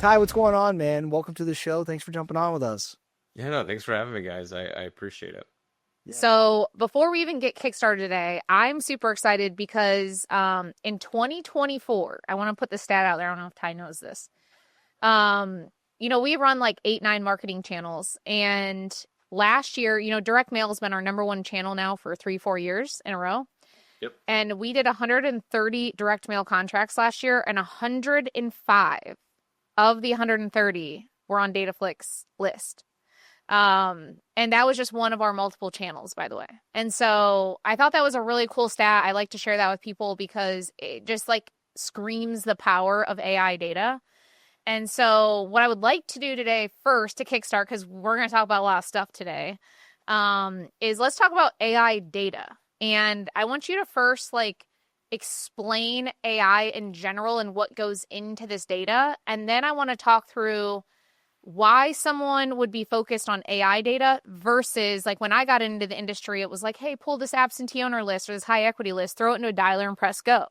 Kai, what's going on, man? Welcome to the show. Thanks for jumping on with us. Yeah, no, thanks for having me, guys. I appreciate it. Yeah. So before we even get kickstarted today, I'm super excited because in 2024, I want to put the stat out there. I don't know if Ty knows this. Um, we run like 8, 9 marketing channels, and last year, direct mail has been our number one channel now for 3, 4 years in a row. Yep. And we did 130 direct mail contracts last year, and 105 of the 130 were on DataFlik's list. And that was just one of our multiple channels, by the way. And so I thought that was a really cool stat. I like to share that with people because it just like screams the power of AI data. And so what I would like to do today first to kickstart, because we're going to talk about a lot of stuff today, is let's talk about AI data. And I want you to first like explain AI in general and what goes into this data. And then I want to talk through why someone would be focused on AI data versus like when I got into the industry, it was like, hey, pull this absentee owner list or this high equity list, throw it into a dialer and press go.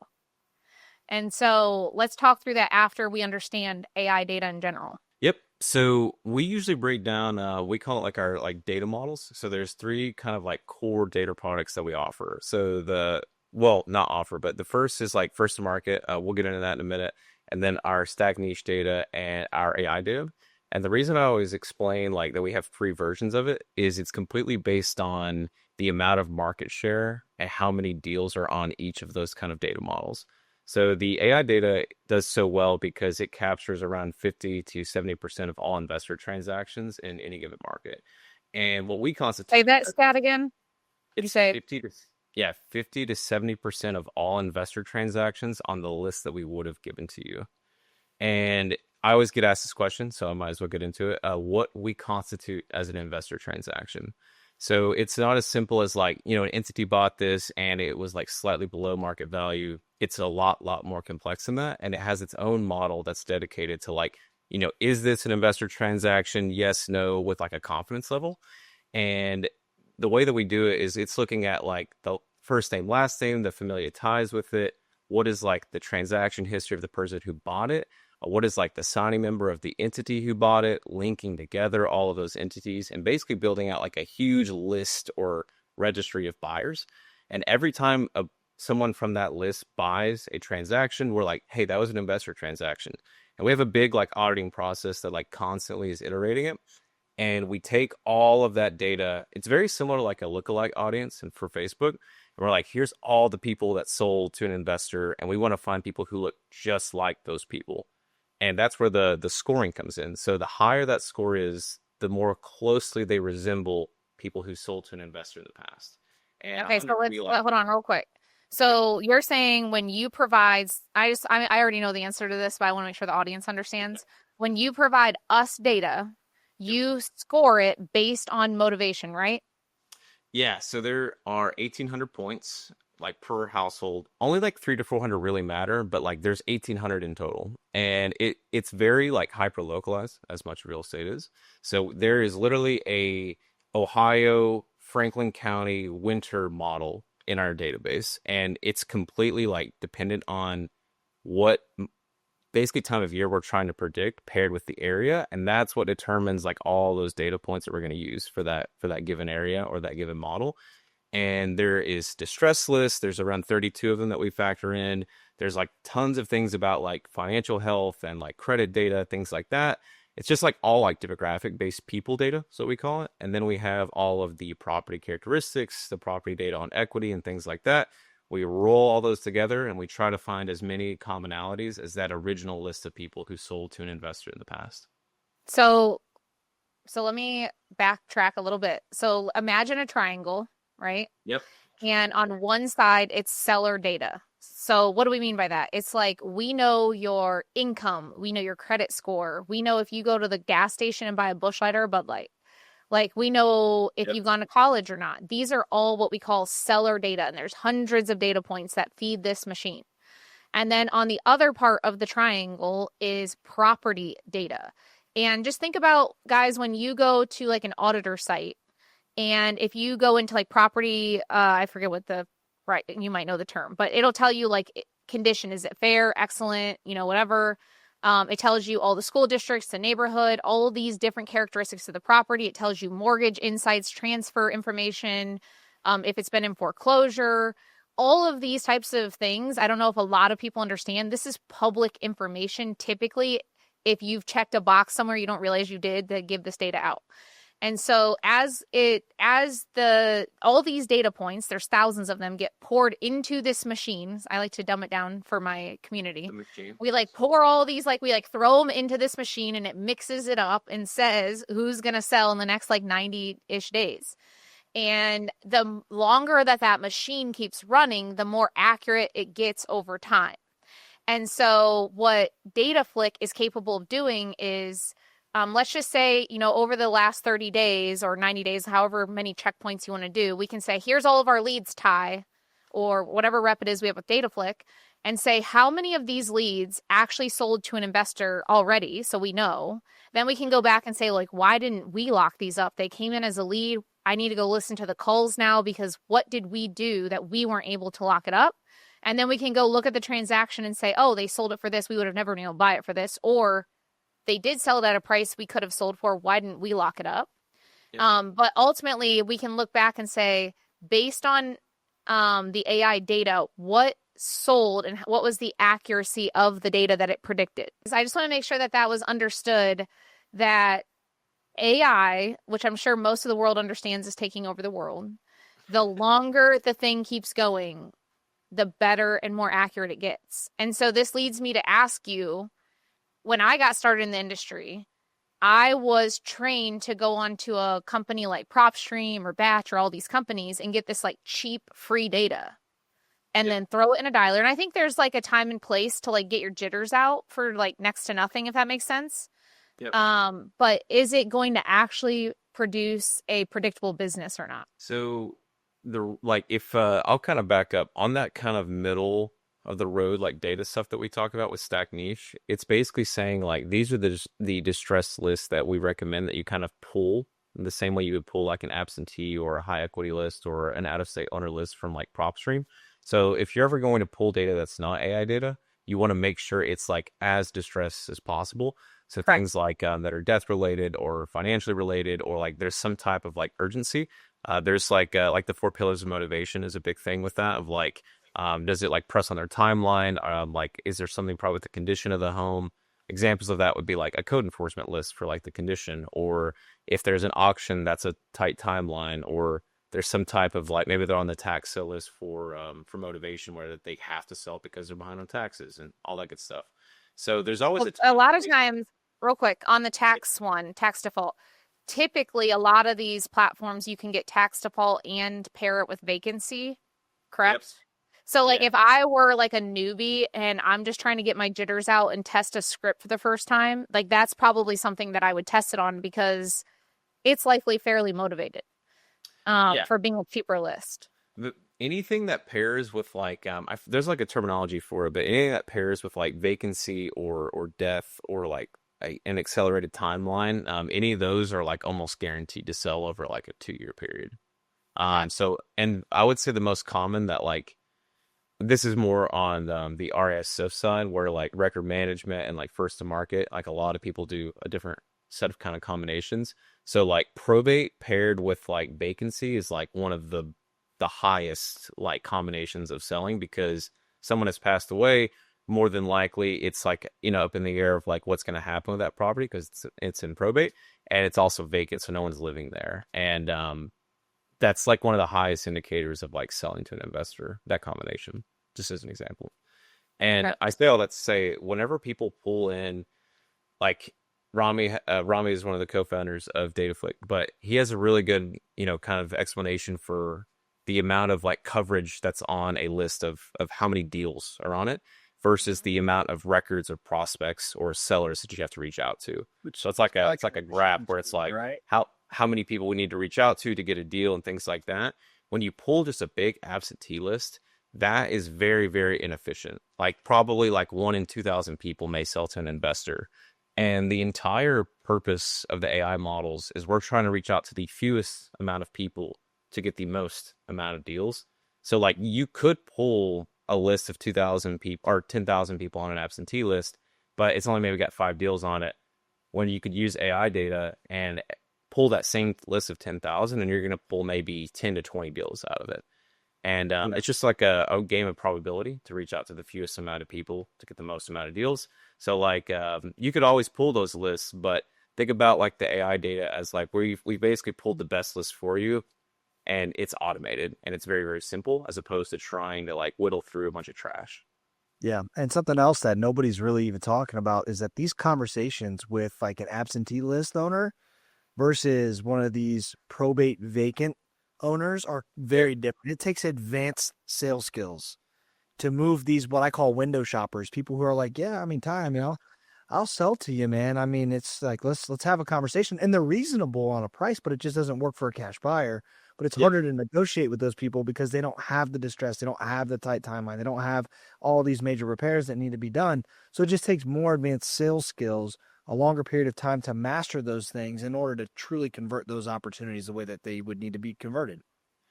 And so let's talk through that after we understand AI data in general. Yep. So we usually break down, we call it like our like data models. So there's three kind of like core data products that we offer. So not offer, but the first is like first to market. We'll get into that in a minute. And then our stack niche data and our AI data. And the reason I always explain like that we have three versions of it is it's completely based on the amount of market share and how many deals are on each of those kind of data models. So the AI data does so well because it captures around 50 to 70% of all investor transactions in any given market. And what we Say constitute that stat again. You it's say 50 to 70% of all investor transactions on the list that we would have given to you. And I always get asked this question, so I might as well get into it. What we constitute as an investor transaction. So it's not as simple as like, an entity bought this and it was like slightly below market value. It's a lot more complex than that. And it has its own model that's dedicated to like, is this an investor transaction? Yes, no, with like a confidence level. And the way that we do it is it's looking at like the first name, last name, the familial ties with it. What is like the transaction history of the person who bought it? What is like the signing member of the entity who bought it, linking together all of those entities and basically building out like a huge list or registry of buyers. And every time someone from that list buys a transaction, we're like, hey, that was an investor transaction. And we have a big like auditing process that like constantly is iterating it. And we take all of that data. It's very similar to like a lookalike audience and for Facebook. And we're like, here's all the people that sold to an investor. And we want to find people who look just like those people. And that's where the scoring comes in. So the higher that score is, the more closely they resemble people who sold to an investor in the past. And okay. So let's hold on real quick. So you're saying when you provide, I already know the answer to this, but I want to make sure the audience understands. When you provide us data, you score it based on motivation, right? Yeah. So there are 1,800 points like per household. Only like 300 to 400 really matter, but like there's 1,800 in total. And it's very like hyper localized as much real estate is. So there is literally a Ohio Franklin County winter model in our database. And it's completely like dependent on what basically time of year we're trying to predict paired with the area. And that's what determines like all those data points that we're going to use for that given area or that given model. And there is distress lists. There's around 32 of them that we factor in. There's like tons of things about like financial health and like credit data, things like that. It's just like all like demographic based people data, so we call it. And then we have all of the property characteristics, the property data on equity and things like that. We roll all those together and we try to find as many commonalities as that original list of people who sold to an investor in the past. So let me backtrack a little bit. So imagine a triangle, right? Yep. And on one side, it's seller data. So what do we mean by that? It's like we know your income, we know your credit score, we know if you go to the gas station and buy a Busch Light or a Bud Light. Like we know if you've gone to college or not. These are all what we call seller data, and there's hundreds of data points that feed this machine. And then on the other part of the triangle is property data. And just think about, guys, when you go to like an auditor site, and if you go into like property, I forget what right, you might know the term, but it'll tell you like condition, is it fair, excellent, whatever. It tells you all the school districts, the neighborhood, all of these different characteristics of the property. It tells you mortgage insights, transfer information, if it's been in foreclosure, all of these types of things. I don't know if a lot of people understand. This is public information. Typically, if you've checked a box somewhere you don't realize you did, to give this data out. And so all these data points, there's thousands of them, get poured into this machine. I like to dumb it down for my community. We pour all these, we throw them into this machine, and it mixes it up and says who's going to sell in the next 90-ish days. And the longer that machine keeps running, the more accurate it gets over time. And so what DataFlik is capable of doing is, let's just say, over the last 30 days or 90 days, however many checkpoints you want to do, we can say, here's all of our leads, Ty, or whatever rep it is we have with DataFlik, and say how many of these leads actually sold to an investor already, so we know. Then we can go back and say, why didn't we lock these up? They came in as a lead. I need to go listen to the calls now, because what did we do that we weren't able to lock it up? And then we can go look at the transaction and say, oh, they sold it for this. We would have never been able to buy it for this. Or they did sell it at a price we could have sold for. Why didn't we lock it up? Yeah. But ultimately, we can look back and say, based on the AI data, what sold and what was the accuracy of the data that it predicted. So I just want to make sure that was understood, that AI, which I'm sure most of the world understands, is taking over the world. The longer the thing keeps going, the better and more accurate it gets. And so this leads me to ask you, when I got started in the industry, I was trained to go onto a company like PropStream or Batch or all these companies and get this cheap free data and then throw it in a dialer. And I think there's a time and place to get your jitters out for next to nothing, if that makes sense. Yep. But is it going to actually produce a predictable business or not? So if I'll kind of back up on that kind of middle of the road, data stuff that we talk about with Stack Niche, it's basically saying these are the distress lists that we recommend that you kind of pull in the same way you would pull an absentee or a high equity list or an out-of-state owner list from PropStream. So if you're ever going to pull data that's not AI data, you want to make sure it's as distressed as possible. So Correct. Things that are death related or financially related, or there's some type of urgency. There's the 4 pillars of motivation is a big thing with that, of does it press on their timeline? Is there something probably with the condition of the home? Examples of that would be a code enforcement list for the condition, or if there's an auction that's a tight timeline, or there's some type of maybe they're on the tax sale list for motivation, where they have to sell it because they're behind on taxes and all that good stuff. So there's always a lot of times, real quick, on the tax default, typically a lot of these platforms you can get tax default and pair it with vacancy, correct? Yep. So if I were a newbie and I'm just trying to get my jitters out and test a script for the first time, that's probably something that I would test it on, because it's likely fairly motivated for being a cheaper list. Anything that pairs with there's a terminology for it, but anything that pairs with vacancy or death or an accelerated timeline, any of those are almost guaranteed to sell over a 2-year period. So, and I would say the most common that this is more on the RSF side, where record management and first to market, a lot of people do a different set of kind of combinations. So probate paired with vacancy is one of the highest combinations of selling, because someone has passed away. More than likely it's up in the air of what's going to happen with that property, because it's in probate, and it's also vacant, so no one's living there. And that's one of the highest indicators of selling to an investor, that combination, just as an example. And okay. I say all that to say, whenever people pull in, Rami is one of the co-founders of DataFlik, but he has a really good kind of explanation for the amount of coverage that's on a list of how many deals are on it versus the amount of records or prospects or sellers that you have to reach out to. So it's a graph where it's right? how many people we need to reach out to get a deal and things like that. When you pull just a big absentee list, that is very, very inefficient. Probably 1 in 2,000 people may sell to an investor. And the entire purpose of the AI models is we're trying to reach out to the fewest amount of people to get the most amount of deals. So you could pull a list of 2,000 people or 10,000 people on an absentee list but it's only maybe got 5 deals on it. When you could use AI data and pull that same list of 10,000, and you're going to pull maybe 10 to 20 deals out of it. And it's just like a game of probability to reach out to the fewest amount of people to get the most amount of deals. So like you could always pull those lists, but think about like the AI data as like we basically pulled the best list for you, and it's automated and it's very, very simple as opposed to trying to like whittle through a bunch of trash. Yeah. And something else that nobody's really even talking about is that these conversations with like an absentee list owner versus one of these probate vacant owners are very different. It takes advanced sales skills to move these, what I call window shoppers, people who are like, yeah, I mean, I'll sell to you, man. I mean, it's like, let's have a conversation, and they're reasonable on a price, but it just doesn't work for a cash buyer. But it's harder to negotiate with those people because they don't have the distress. They don't have the tight timeline. They don't have all these major repairs that need to be done. So it just takes more advanced sales skills, a longer period of time to master those things in order to truly convert those opportunities the way that they would need to be converted.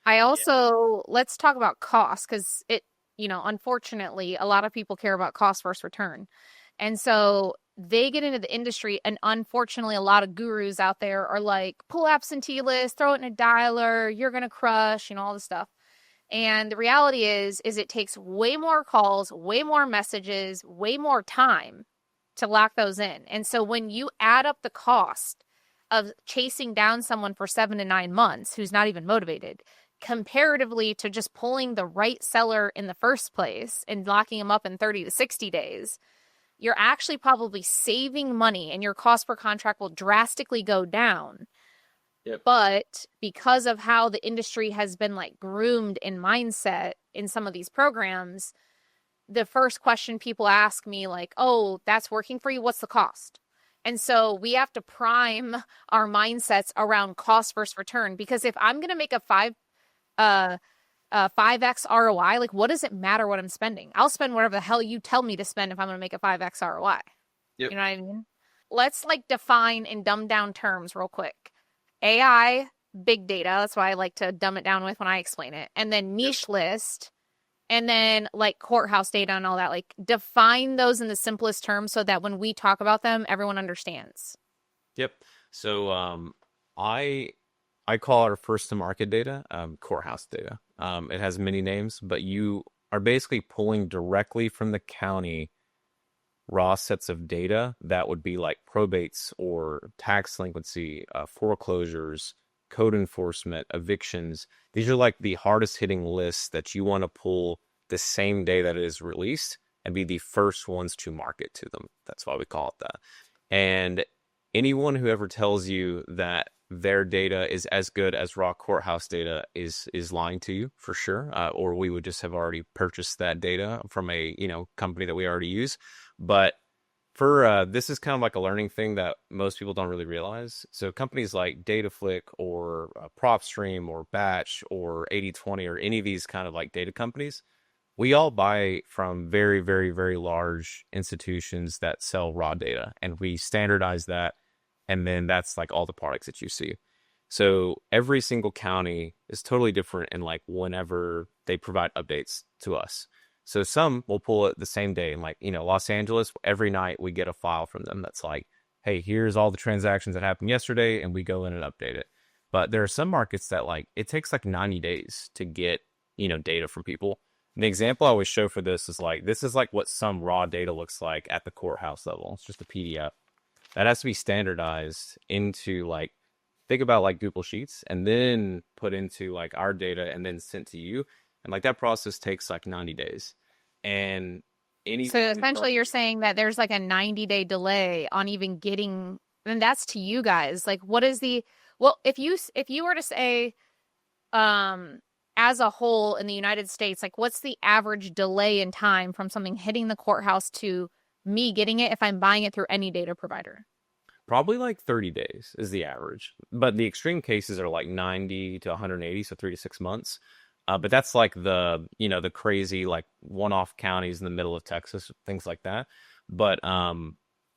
I also, let's talk about cost, because unfortunately, a lot of people care about cost versus return. And so they get into the industry, and unfortunately, a lot of gurus out there are like, pull absentee list, throw it in a dialer, you're going to crush, all this stuff. And the reality is it takes way more calls, way more messages, way more time to lock those in. And so when you add up the cost of chasing down someone for 7 to 9 months who's not even motivated, comparatively to just pulling the right seller in the first place and locking them up in 30 to 60 days, you're actually probably saving money, and your cost per contract will drastically go down. Yep. But because of how the industry has been like groomed in mindset in some of these programs, the first question people ask me like, oh, that's working for you, what's the cost? And so we have to prime our mindsets around cost versus return, because if I'm going to make a 5x ROI, like, what does it matter what I'm spending? I'll spend whatever the hell you tell me to spend if I'm going to make a 5x ROI. Yep. You know what I mean? Let's like define and dumb down terms real quick. AI, big data. That's why I like to dumb it down with when I explain it. And then niche list, and then like courthouse data and all that. Like, define those in the simplest terms so that when we talk about them, everyone understands. Yep. So I call our first to market data courthouse data. It has many names, but you are basically pulling directly from the county raw sets of data that would be like probates or tax delinquency, foreclosures, code enforcement, evictions. These are like the hardest hitting lists that you want to pull the same day that it is released and be the first ones to market to them. That's why we call it that. And anyone who ever tells you that their data is as good as raw courthouse data is lying to you for sure, or we would just have already purchased that data from a company that we already use. But for this is kind of like a learning thing that most people don't really realize. So companies like DataFlik or PropStream or Batch or 80/20 or any of these kind of like data companies, we all buy from very, very, very large institutions that sell raw data, and we standardize that. And then that's like all the products that you see. So every single county is totally different in like whenever they provide updates to us. So some will pull it the same day. And like, Los Angeles, every night we get a file from them that's like, hey, here's all the transactions that happened yesterday, and we go in and update it. But there are some markets that like, it takes like 90 days to get, data from people. And the example I always show for this is like what some raw data looks like at the courthouse level. It's just a PDF. That has to be standardized into like, think about like Google Sheets and then put into like our data and then sent to you. And like that process takes like 90 days. And so essentially you're saying that there's like a 90-day delay on even getting, and that's to you guys. Like, what is if you were to say, as a whole in the United States, like what's the average delay in time from something hitting the courthouse to me getting it if I'm buying it through any data provider? Probably like 30 days is the average. But the extreme cases are like 90 to 180, so 3 to 6 months. But that's like the crazy like one-off counties in the middle of Texas, things like that. But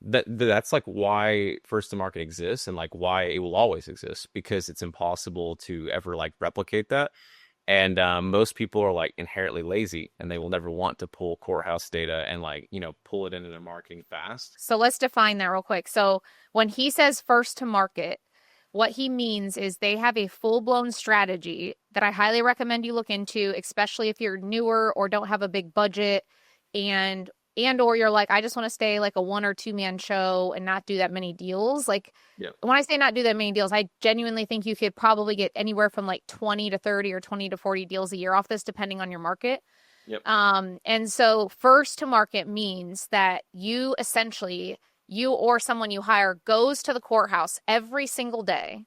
that's like why first to market exists and like why it will always exist, because it's impossible to ever like replicate that. And most people are like inherently lazy and they will never want to pull core house data and like, pull it into their marketing fast. So let's define that real quick. So when he says first to market, what he means is they have a full-blown strategy that I highly recommend you look into, especially if you're newer or don't have a big budget and or you're like, I just want to stay like a 1 or 2 man show and not do that many deals. Like when I say not do that many deals, I genuinely think you could probably get anywhere from like 20 to 30 or 20 to 40 deals a year off this, depending on your market. Yep. And so first to market means that you essentially, you or someone you hire goes to the courthouse every single day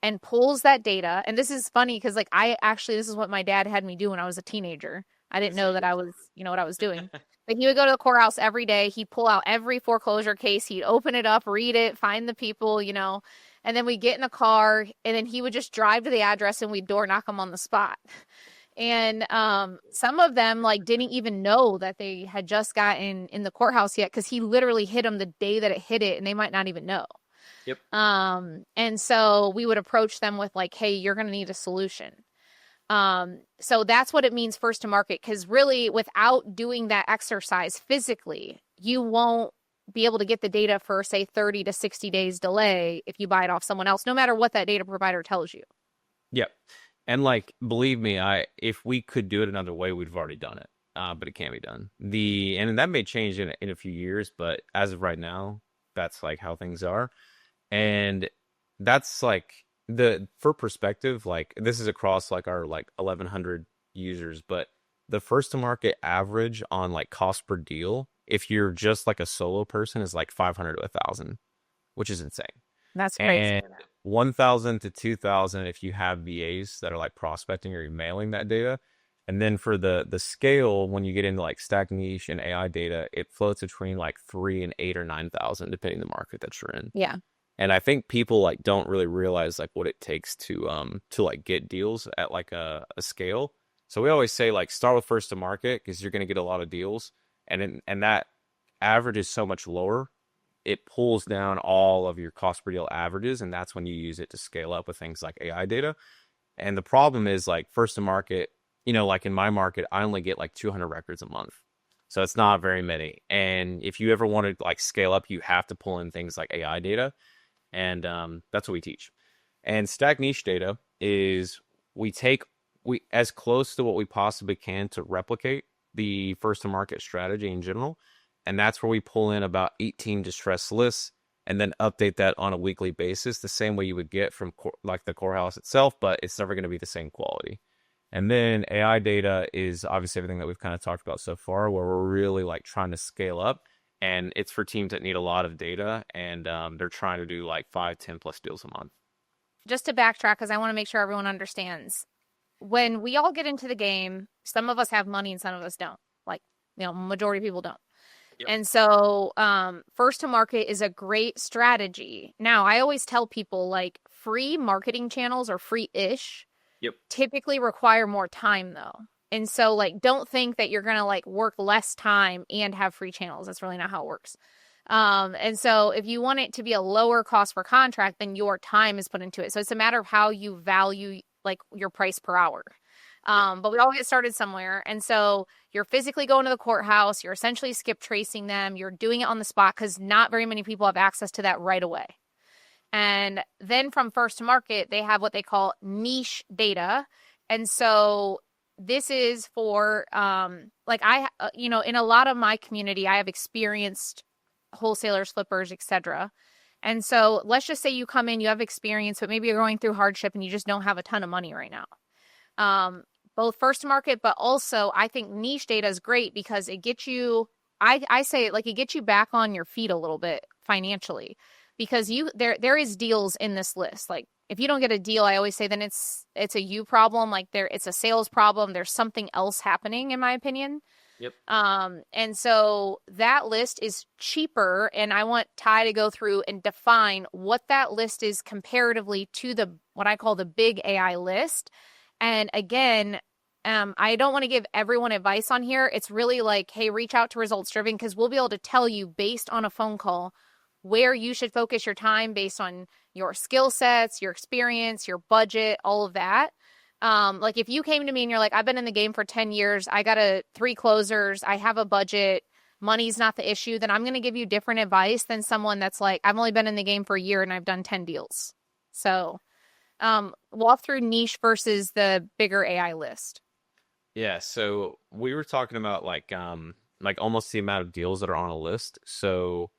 and pulls that data. And this is funny because like this is what my dad had me do when I was a teenager. I didn't know that I was, what I was doing. But he would go to the courthouse every day. He'd pull out every foreclosure case. He'd open it up, read it, find the people, and then we'd get in a car and then he would just drive to the address and we'd door knock them on the spot. And some of them like didn't even know that they had just gotten in the courthouse yet because he literally hit them the day that it hit it and they might not even know. Yep. And so we would approach them with like, hey, you're going to need a solution. So that's what it means first to market, because really without doing that exercise physically, you won't be able to get the data for say 30 to 60 days delay if you buy it off someone else, no matter what that data provider tells you. Yep. And like, believe me, if we could do it another way, we'd have already done it. But it can't be done. And that may change in a few years, but as of right now, that's like how things are. And that's like for perspective, like this is across like our like 1,100 users, but the first to market average on like cost per deal, if you're just like a solo person, is like 500 to 1,000, which is insane. That's crazy. And 1,000 to 2,000 if you have VAs that are like prospecting or emailing that data. And then for the scale, when you get into like stack niche and AI data, it floats between like 3 and 8 or 9,000, depending on the market that you're in. Yeah. And I think people like don't really realize like what it takes to like get deals at like a scale. So we always say like start with first to market because you're going to get a lot of deals, and that average is so much lower. It pulls down all of your cost per deal averages, and that's when you use it to scale up with things like AI data. And the problem is like first to market, like in my market, I only get like 200 records a month. So it's not very many. And if you ever want to like scale up, you have to pull in things like AI data. And that's what we teach. And stack niche data is we as close to what we possibly can to replicate the first to market strategy in general. And that's where we pull in about 18 distressed lists and then update that on a weekly basis, the same way you would get from like the courthouse itself, but it's never going to be the same quality. And then AI data is obviously everything that we've kind of talked about so far, where we're really like trying to scale up. And it's for teams that need a lot of data, and they're trying to do like 5, 10 plus deals a month. Just to backtrack, because I want to make sure everyone understands. When we all get into the game, some of us have money and some of us don't. Like, majority of people don't. Yep. And so first to market is a great strategy. Now, I always tell people like free marketing channels or free-ish typically require more time though. And so like, don't think that you're going to like work less time and have free channels. That's really not how it works. And so if you want it to be a lower cost per contract, then your time is put into it. So it's a matter of how you value like your price per hour. But we all get started somewhere. And so you're physically going to the courthouse. You're essentially skip tracing them. You're doing it on the spot because not very many people have access to that right away. And then from first to market, they have what they call niche data. And so this is for, like in a lot of my community, I have experienced wholesalers, flippers, etc. And so let's just say you come in, you have experience, but maybe you're going through hardship and you just don't have a ton of money right now. Both first to market, but also I think niche data is great because it gets you, I say it like it gets you back on your feet a little bit financially, because there is deals in this list. Like if you don't get a deal, I always say then it's a you problem. Like it's a sales problem. There's something else happening, in my opinion. Yep. And so that list is cheaper, and I want Ty to go through and define what that list is comparatively to what I call the big AI list. And again, I don't want to give everyone advice on here. It's really like, hey, reach out to Results Driven, because we'll be able to tell you based on a phone call where you should focus your time based on your skill sets, your experience, your budget, all of that. Like if you came to me and you're like, I've been in the game for 10 years, I got 3 closers, I have a budget, money's not the issue, then I'm going to give you different advice than someone that's like, I've only been in the game for a year and I've done 10 deals. So, walk through niche versus the bigger AI list. Yeah, so we were talking about like almost the amount of deals that are on a list. So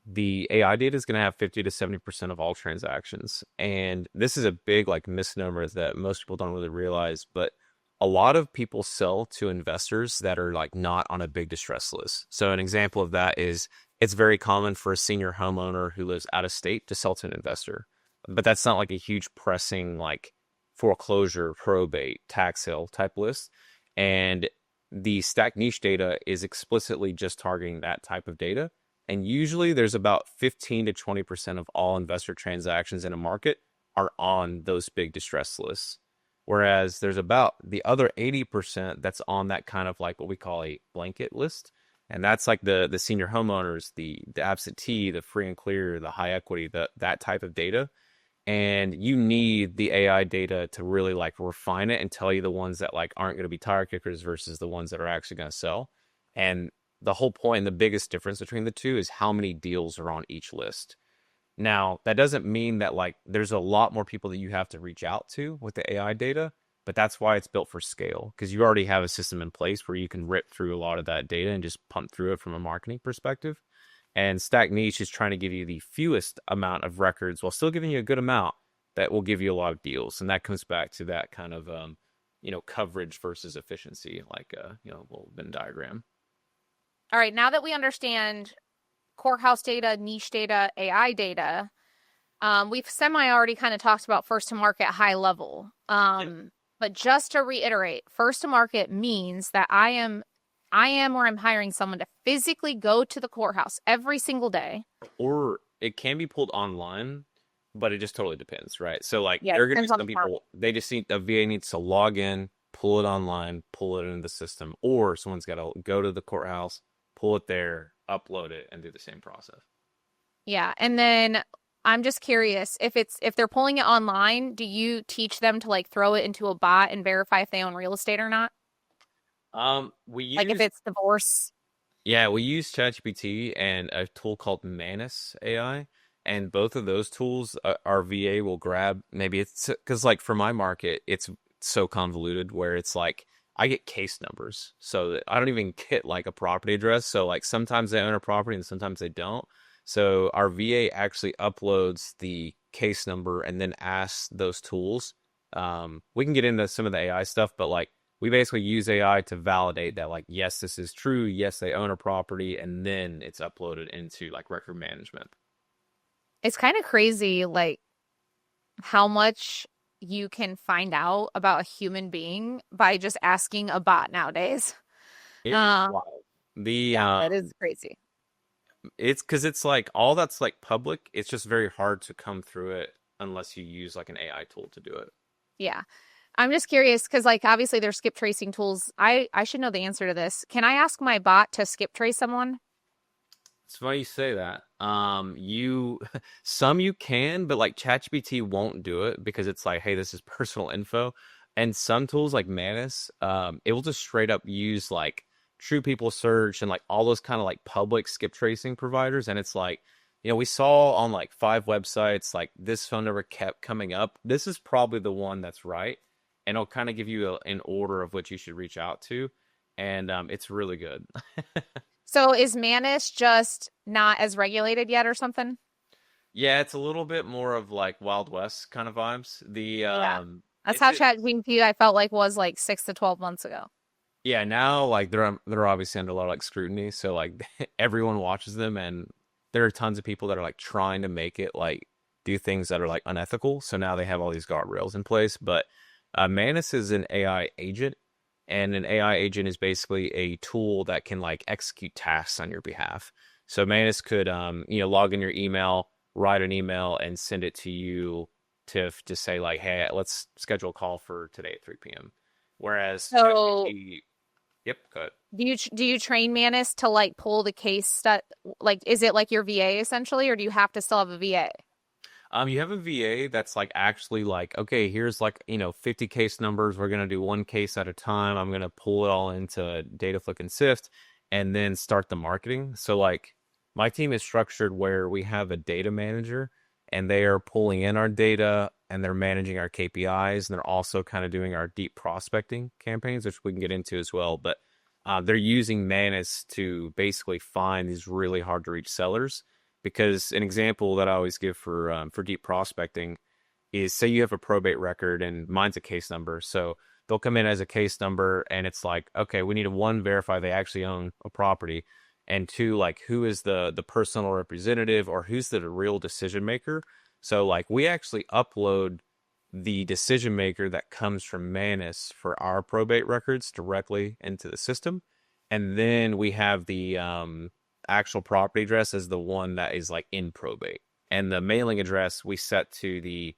the AI data is going to have 50 to 70% of all transactions. And this is a big like misnomer that most people don't really realize, but a lot of people sell to investors that are like not on a big distress list. So an example of that is it's very common for a senior homeowner who lives out of state to sell to an investor. But that's not like a huge pressing like foreclosure, probate, tax sale type list. And the stack niche data is explicitly just targeting that type of data. And usually there's about 15 to 20% of all investor transactions in a market are on those big distress lists. Whereas there's about the other 80% that's on that kind of like what we call a blanket list. And that's like the senior homeowners, the absentee, the free and clear, the high equity, that type of data. And you need the AI data to really like refine it and tell you the ones that like aren't going to be tire kickers versus the ones that are actually going to sell. And the whole point, the biggest difference between the two is how many deals are on each list. Now, that doesn't mean that like there's a lot more people that you have to reach out to with the AI data, but that's why it's built for scale, because you already have a system in place where you can rip through a lot of that data and just pump through it from a marketing perspective. And Stack Niche is trying to give you the fewest amount of records while still giving you a good amount that will give you a lot of deals. And that comes back to that kind of coverage versus efficiency, like little Venn diagram. All right, now that we understand courthouse data, niche data, AI data, we've semi already kind of talked about first to market high level. But just to reiterate, first to market means that I am or I'm hiring someone to physically go to the courthouse every single day. Or it can be pulled online, but it just totally depends, right? So like Yeah, there are gonna be depends on some the part. people, they just need a VA needs to log in, pull it online, pull it into the system, or someone's gotta go to the courthouse, pull it there, upload it, and do the same process. Yeah, and then I'm just curious if they're pulling it online, do you teach them to like throw it into a bot and verify if they own real estate or not? We Like if use it's divorce. we use ChatGPT and a tool called Manus AI, and both of those tools, our VA will grab. Maybe it's because like for my market, it's so convoluted where it's like I get case numbers, so that I don't even get like a property address. So like sometimes they own a property and sometimes they don't. So our VA actually uploads the case number and then asks those tools. We can get into some of the AI stuff, but like we basically use AI to validate that, like, yes, this is true. Yes, they own a property, and then it's uploaded into like record management. It's kind of crazy, like how much you can find out about a human being by just asking a bot nowadays. It is Um, wild. The yeah, that is crazy. It's because it's like all that's like public. It's just very hard to come through it unless you use like an AI tool to do it. Yeah. I'm just curious because like obviously there's skip tracing tools. I should know the answer to this. Can I ask my bot to skip trace someone? It's funny you say that. You some you can, but like ChatGPT won't do it because it's like, hey, this is personal info. And some tools like Manus, it will just straight up use like True People Search and like all those kind of like public skip tracing providers. And it's like, we saw on like 5 websites, like this phone number kept coming up. This is probably the one that's right. And it'll kind of give you an order of what you should reach out to. And it's really good. So is Manus just not as regulated yet or something? Yeah, it's a little bit more of like Wild West kind of vibes. Yeah. That's how ChatGPT I felt like was like 6 to 12 months ago. Yeah, now like they're obviously under a lot of like scrutiny, so like everyone watches them, and there are tons of people that are like trying to make it like do things that are like unethical. So now they have all these guardrails in place. But Manus is an AI agent, and an AI agent is basically a tool that can like execute tasks on your behalf. So Manus could log in your email, write an email, and send it to you to just say like, hey, let's schedule a call for today at 3 p.m. Whereas So ChatGPT, yep, go ahead. do you train Manus to like pull the case like is it like your VA essentially or do you have to still have a VA? You have a VA that's like actually like, okay, here's like, 50 case numbers. We're gonna do one case at a time. I'm gonna pull it all into DataFlik and Sift and then start the marketing. So like my team is structured where we have a data manager and they are pulling in our data and they're managing our KPIs and they're also kind of doing our deep prospecting campaigns, which we can get into as well. But they're using Manus to basically find these really hard to reach sellers. Because an example that I always give for deep prospecting is, say you have a probate record and mine's a case number. So they'll come in as a case number and it's like, okay, we need to, one, verify they actually own a property, and two, like who is the personal representative or who's the real decision maker. So like we actually upload the decision maker that comes from Manus for our probate records directly into the system. And then we have the actual property address as the one that is like in probate. And the mailing address we set to the,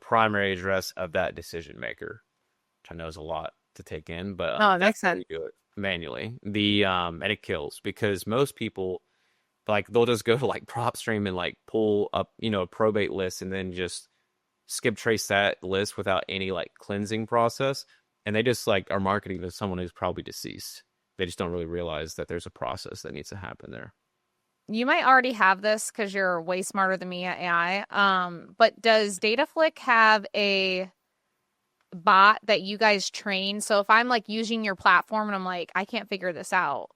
primary address of that decision maker, which I know is a lot to take in, but No, it makes that's how sense. we do it manually. And it kills because most people, like, they'll just go to like PropStream and like pull up, a probate list and then just skip trace that list without any like cleansing process. And they just like are marketing to someone who's probably deceased. They just don't really realize that there's a process that needs to happen there. You might already have this because you're way smarter than me at AI. But does DataFlik have a bot that you guys train? So if I'm like using your platform and I'm like, I can't figure this out,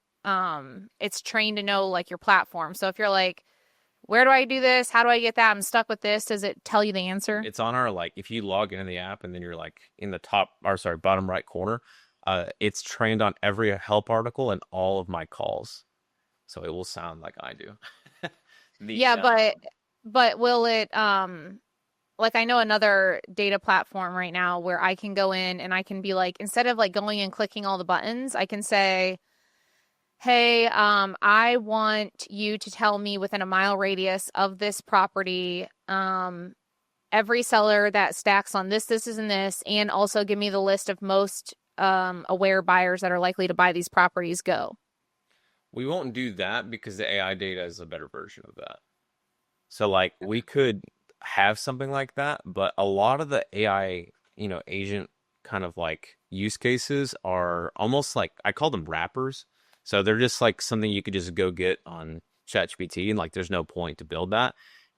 it's trained to know like your platform. So if you're like, where do I do this? How do I get that? I'm stuck with this. Does it tell you the answer? It's on our, like, if you log into the app and then you're like in the bottom right corner, it's trained on every help article and all of my calls. So it will sound like I do. But will it, like I know another data platform right now where I can go in and I can be like, instead of like going and clicking all the buttons, I can say, hey, I want you to tell me within a mile radius of this property, every seller that stacks on this, and this, and also give me the list of most aware buyers that are likely to buy these properties. Go. We won't do that because the AI data is a better version of that. So like we could have something like that, but a lot of the AI, agent kind of like use cases are almost like, I call them wrappers. So they're just like something you could just go get on ChatGPT, and like there's no point to build that.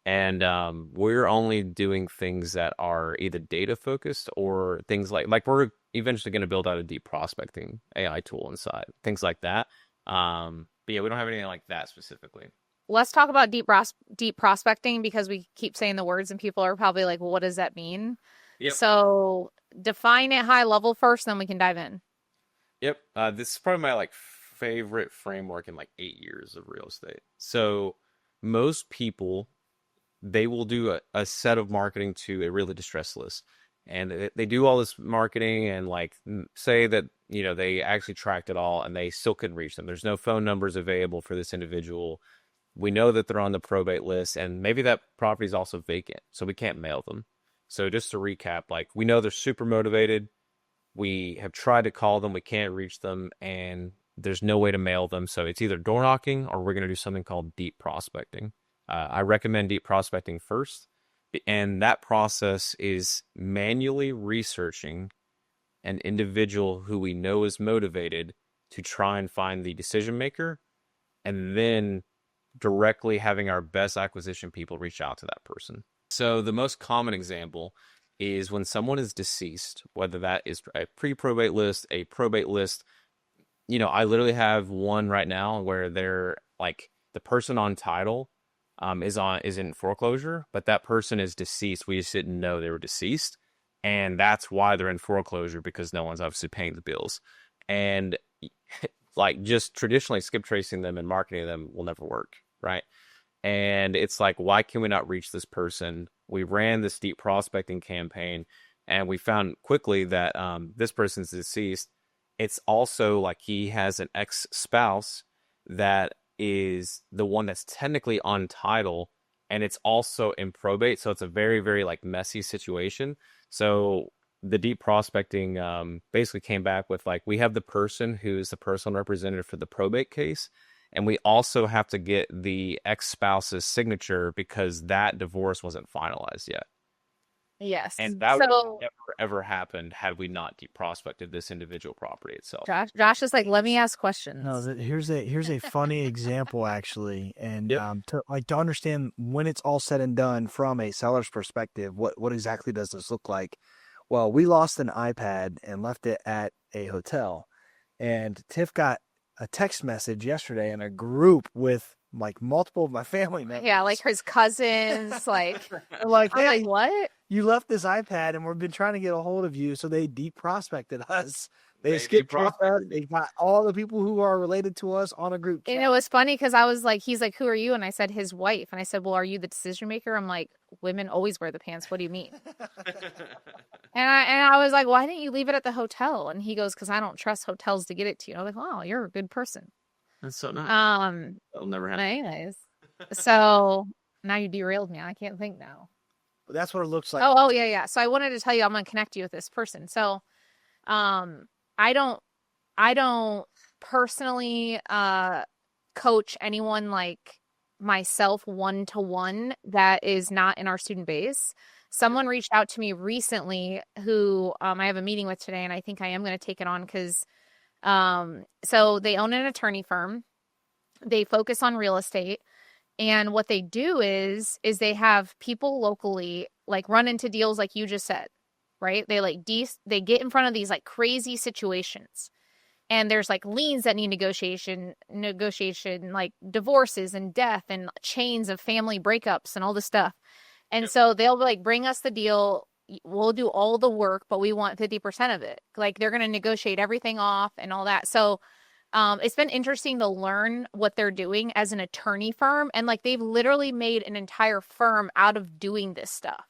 And we're only doing things that are either data focused or things like we're eventually going to build out a deep prospecting AI tool inside, things like that. But yeah, we don't have anything like that specifically. Let's talk about deep prospecting, because we keep saying the words and people are probably like, well, what does that mean? Yep. So define it high level first, then we can dive in. Yep. This is probably my like favorite framework in like 8 years of real estate. So most people, they will do a set of marketing to a really distressed list. And they do all this marketing and like say that, they actually tracked it all and they still couldn't reach them. There's no phone numbers available for this individual. We know that they're on the probate list and maybe that property is also vacant, so we can't mail them. So just to recap, like we know they're super motivated. We have tried to call them. We can't reach them and there's no way to mail them. So it's either door knocking or we're going to do something called deep prospecting. I recommend deep prospecting first. And that process is manually researching an individual who we know is motivated to try and find the decision maker, and then directly having our best acquisition people reach out to that person. So the most common example is when someone is deceased, whether that is a pre-probate list, a probate list. I literally have one right now where they're like the person on title is in foreclosure, but that person is deceased. We just didn't know they were deceased. And that's why they're in foreclosure, because no one's obviously paying the bills. And like just traditionally skip tracing them and marketing them will never work, right? And it's like, why can we not reach this person? We ran this deep prospecting campaign and we found quickly that this person's deceased. It's also like he has an ex-spouse that is the one that's technically on title, and it's also in probate. So it's a very, very like messy situation. So the deep prospecting basically came back with like, we have the person who's the personal representative for the probate case, And we also have to get the ex-spouse's signature because that divorce wasn't finalized yet. Yes. And that would So never, ever happened had we not deprospected this individual property itself. Josh is like, let me ask questions. No, here's a funny example actually, and Yep. to understand when it's all said and done from a seller's perspective, what exactly does this look like? Well, we lost an iPad and left it at a hotel, and Tiff got a text message yesterday in a group with like multiple of my family members. Yeah, like his cousins, like, They're like, I'm hey, like, what? you left this iPad and we've been trying to get a hold of you. So they deep prospected us. They They skipped deep us. They got all the people who are related to us on a group chat. And it was funny because I was like, he's like, who are you? And I said, his wife. And I said, well, are you the decision maker? I'm like, women always wear the pants. What do you mean? And I was like, why didn't you leave it at the hotel? And he goes, because I don't trust hotels to get it to you. I was like, wow, you're a good person. That's so nice. That'll never happen. Anyways, so now you derailed me. I can't think now. That's what it looks like. Oh, yeah. So I wanted to tell you, I'm gonna connect you with this person. So, I don't personally coach anyone like myself one-to-one that is not in our student base. Someone reached out to me recently who I have a meeting with today, and I think I am going to take it on because so they own an attorney firm. They focus on real estate. And what they do is they have people locally like run into deals like you just said, right? They like they get in front of these like crazy situations. And there's like liens that need negotiation, like divorces and death and chains of family breakups and all this stuff. And so they'll like bring us the deal. We'll do all the work, but we want 50% of it. Like they're going to negotiate everything off and all that. So it's been interesting to learn what they're doing as an attorney firm. And like they've literally made an entire firm out of doing this stuff.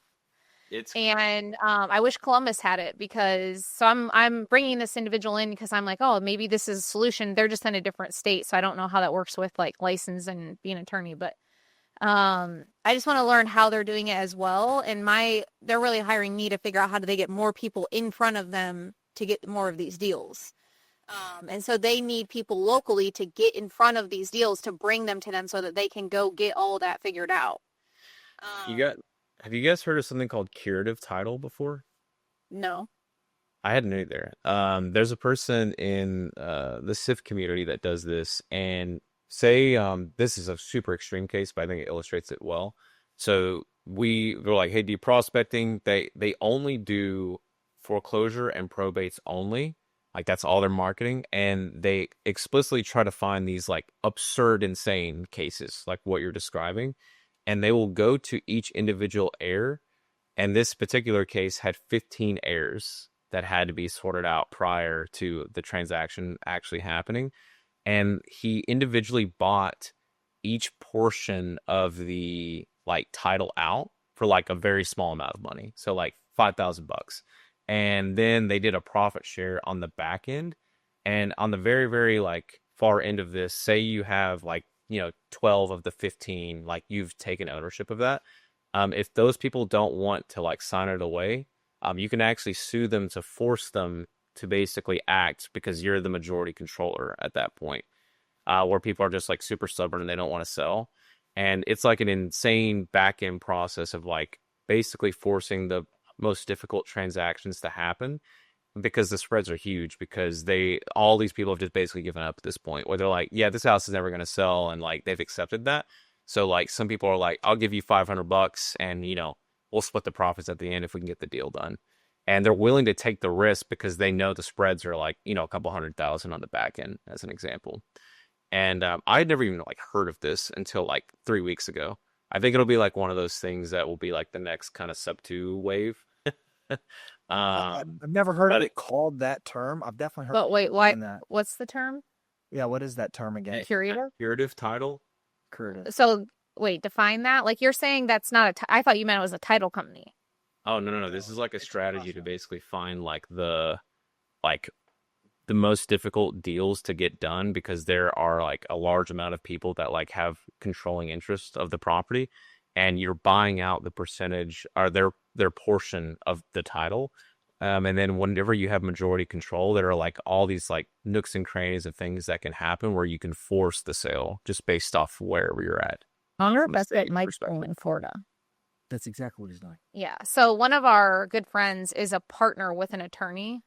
And I wish Columbus had it because I'm bringing this individual in because I'm like, oh, maybe this is a solution. They're just in a different state. So I don't know how that works with like license and being an attorney, but I just want to learn how they're doing it as well. And they're really hiring me to figure out how do they get more people in front of them to get more of these deals. And so they need people locally to get in front of these deals to bring them to them so that they can go get all that figured out. Have you guys heard of something called curative title before? No. I hadn't either. There's a person in the SIF community that does this, and say this is a super extreme case, but I think it illustrates it well. So we're like, hey, deprospecting, they only do foreclosure and probates only. Like that's all they're marketing, and they explicitly try to find these like absurd, insane cases like what you're describing, and they will go to each individual heir. And this particular case had 15 heirs that had to be sorted out prior to the transaction actually happening. And he individually bought each portion of the like title out for like a very small amount of money. So like $5,000. And then they did a profit share on the back end. And on the very, very like far end of this, say you have like, 12 of the 15, like you've taken ownership of that. If those people don't want to like sign it away, you can actually sue them to force them to basically act because you're the majority controller at that point, where people are just like super stubborn and they don't want to sell. And it's like an insane back end process of like basically forcing the most difficult transactions to happen because the spreads are huge because all these people have just basically given up at this point where they're like, yeah, this house is never going to sell. And like, they've accepted that. So like some people are like, I'll give you $500 and, we'll split the profits at the end if we can get the deal done. And they're willing to take the risk because they know the spreads are like, a couple $100,000 on the back end as an example. And I had never even like heard of this until like 3 weeks ago. I think it'll be like one of those things that will be like the next kind of sub 2 wave. I've never heard of it called that term. I've definitely heard. But wait, why? That. What's the term? Yeah, what is that term again? Curative title. Curative. So wait, define that. Like you're saying that's not I thought you meant it was a title company. Oh no! This is like a strategy to basically find like the most difficult deals to get done because there are like a large amount of people that like have controlling interest of the property, and you're buying out the percentage or their portion of the title And then whenever you have majority control, there are like all these like nooks and crannies of things that can happen where you can force the sale just based off wherever you're at. Hunger, From a that's what state Mike's perspective. doing in Florida. That's exactly what he's doing. Yeah. So one of our good friends is a partner with an attorney.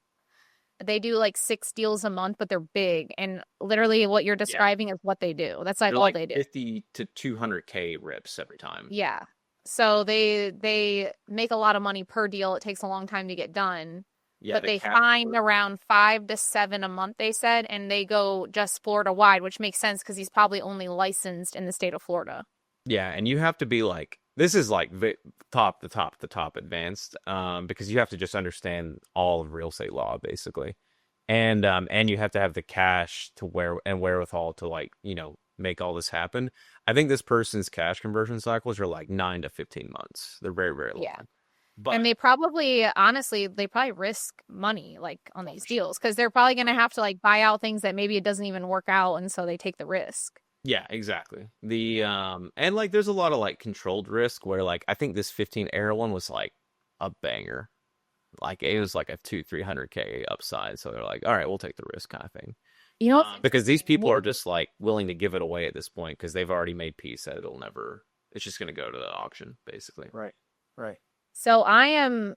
They do like 6 deals a month, but they're big. And literally what you're describing is what they do. That's like They're all like they do. 50 to 200K rips every time. Yeah. So they make a lot of money per deal. It takes a long time to get done. Yeah, But the they cap- find around 5 to 7 a month, they said, and they go just Florida wide, which makes sense because he's probably only licensed in the state of Florida. Yeah, and you have to be like, this is like top advanced, because you have to just understand all of real estate law basically, and you have to have the cash to wherewithal to like, you know, make all this happen. I think this person's cash conversion cycles are like 9 to 15 months. They're very, very long. Yeah. But And they probably, honestly, risk money like on these deals because they're probably going to have to like buy out things that maybe it doesn't even work out. And so they take the risk. yeah, exactly. The and like there's a lot of like controlled risk where like I think this 15 air one was like a banger. Like it was like a 200-300K upside. So they're like, all right, we'll take the risk kind of thing. You know, what's Because these people What- are just like willing to give it away at this point because they've already made peace that it's just going to go to the auction basically. Right. Right. So I am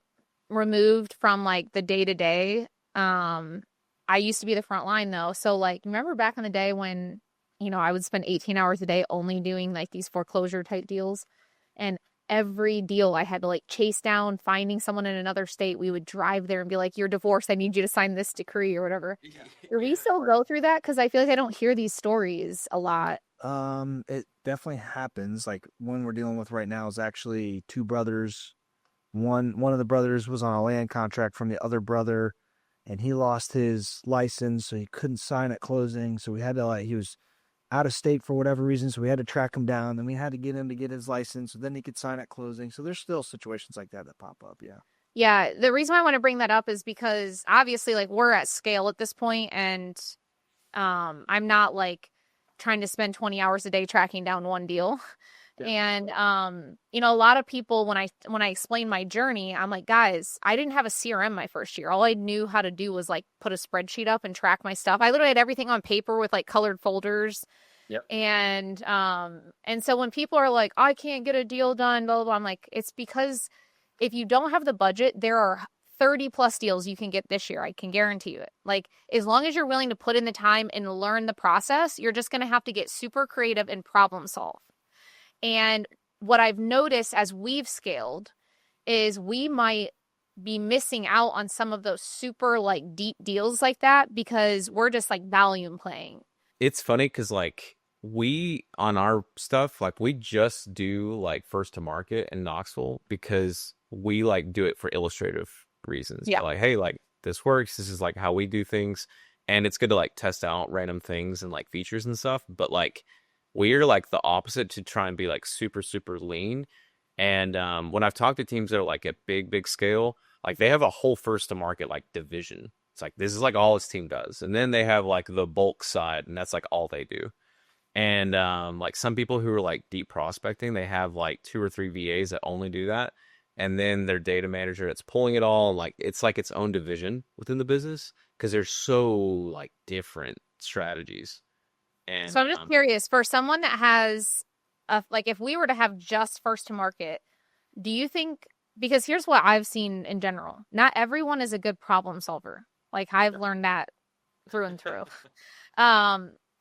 removed from like the day to day. I used to be the front line though. So like, remember back in the day when, you know, I would spend 18 hours a day only doing like these foreclosure type deals, and every deal I had to like chase down, finding someone in another state. We would drive there and be like, "You're divorced. I need you to sign this decree or whatever." Do we still go through that? Because I feel like I don't hear these stories a lot. It definitely happens. Like one we're dealing with right now is actually two brothers. One of the brothers was on a land contract from the other brother, and he lost his license, so he couldn't sign at closing. So we had to he was out of state for whatever reason, so we had to track him down. Then we had to get him to get his license, so then he could sign at closing. So there's still situations like that pop up. Yeah. Yeah, the reason why I want to bring that up is because obviously like we're at scale at this point, and I'm not like trying to spend 20 hours a day tracking down one deal. Yeah. And you know, a lot of people when I explain my journey, I'm like, guys, I didn't have a CRM my first year. All I knew how to do was like put a spreadsheet up and track my stuff. I literally had everything on paper with like colored folders. Yep. And so when people are like, I can't get a deal done, blah blah blah, I'm like, it's because if you don't have the budget, there are 30 plus deals you can get this year. I can guarantee you it. Like, as long as you're willing to put in the time and learn the process, you're just going to have to get super creative and problem solve. And what I've noticed as we've scaled is we might be missing out on some of those super like deep deals like that because we're just like volume playing. It's funny because like we on our stuff, like we just do like first to market in Knoxville because we like do it for illustrative reasons. Yeah. Like, hey, like this works. This is like how we do things. And it's good to like test out random things and like features and stuff. But like we're like the opposite to try and be like super, super lean. And when I've talked to teams that are like at big scale, like they have a whole first to market like division. It's like this is like all his team does. And then they have like the bulk side, and that's like all they do. And like some people who are like deep prospecting, they have like 2 or 3 VAs that only do that. And then their data manager that's pulling it all. And like it's like its own division within the business because they're so like different strategies. And So I'm just curious, for someone that has like if we were to have just first to market, do you think, because here's what I've seen in general, not everyone is a good problem solver. Like I've learned that through and through.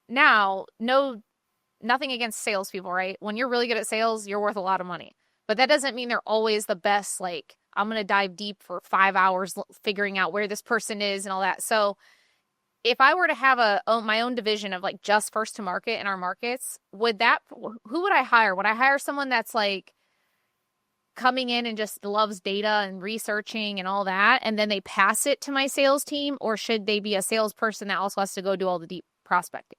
Now, nothing against salespeople, right? When you're really good at sales, you're worth a lot of money. But that doesn't mean they're always the best. Like I'm going to dive deep for 5 hours figuring out where this person is and all that. So if I were to have my own division of like just first to market in our markets, who would I hire? Would I hire someone that's like coming in and just loves data and researching and all that, and then they pass it to my sales team? Or should they be a salesperson that also has to go do all the deep prospecting?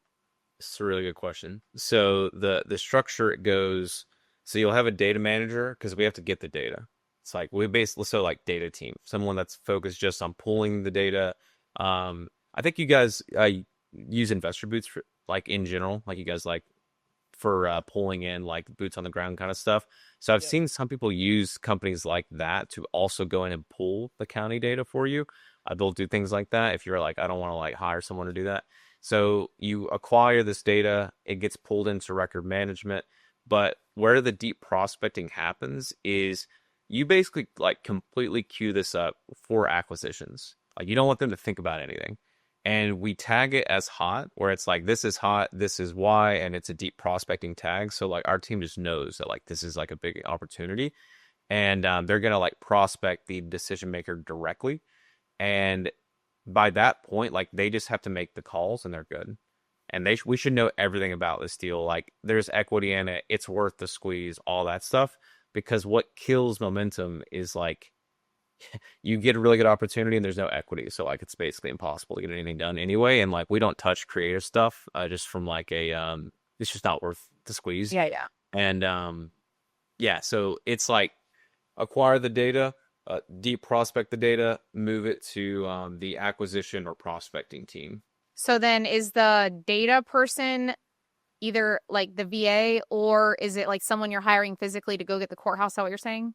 It's a really good question. So the structure it goes, so you'll have a data manager because we have to get the data. It's like we basically, so like data team, someone that's focused just on pulling the data. I think you guys use investor boots for like in general, like you guys like for pulling in like boots on the ground kind of stuff. So I've seen some people use companies like that to also go in and pull the county data for you. They'll do things like that if you're like, I don't want to like hire someone to do that. So you acquire this data, it gets pulled into record management. But where the deep prospecting happens is you basically like completely queue this up for acquisitions. Like you don't want them to think about anything. And we tag it as hot, where it's like, this is hot, this is why, and it's a deep prospecting tag. So like our team just knows that like this is like a big opportunity. And they're going to like prospect the decision maker directly. And by that point, like they just have to make the calls and they're good. And we should know everything about this deal. Like there's equity in it. It's worth the squeeze, all that stuff. Because what kills momentum is like you get a really good opportunity and there's no equity. So like it's basically impossible to get anything done anyway. And like we don't touch creative stuff just from like it's just not worth the squeeze. Yeah, yeah. And yeah, so it's like acquire the data, deep prospect the data, move it to the acquisition or prospecting team. So then is the data person either like the VA or is it like someone you're hiring physically to go get the courthouse? Is that what you're saying?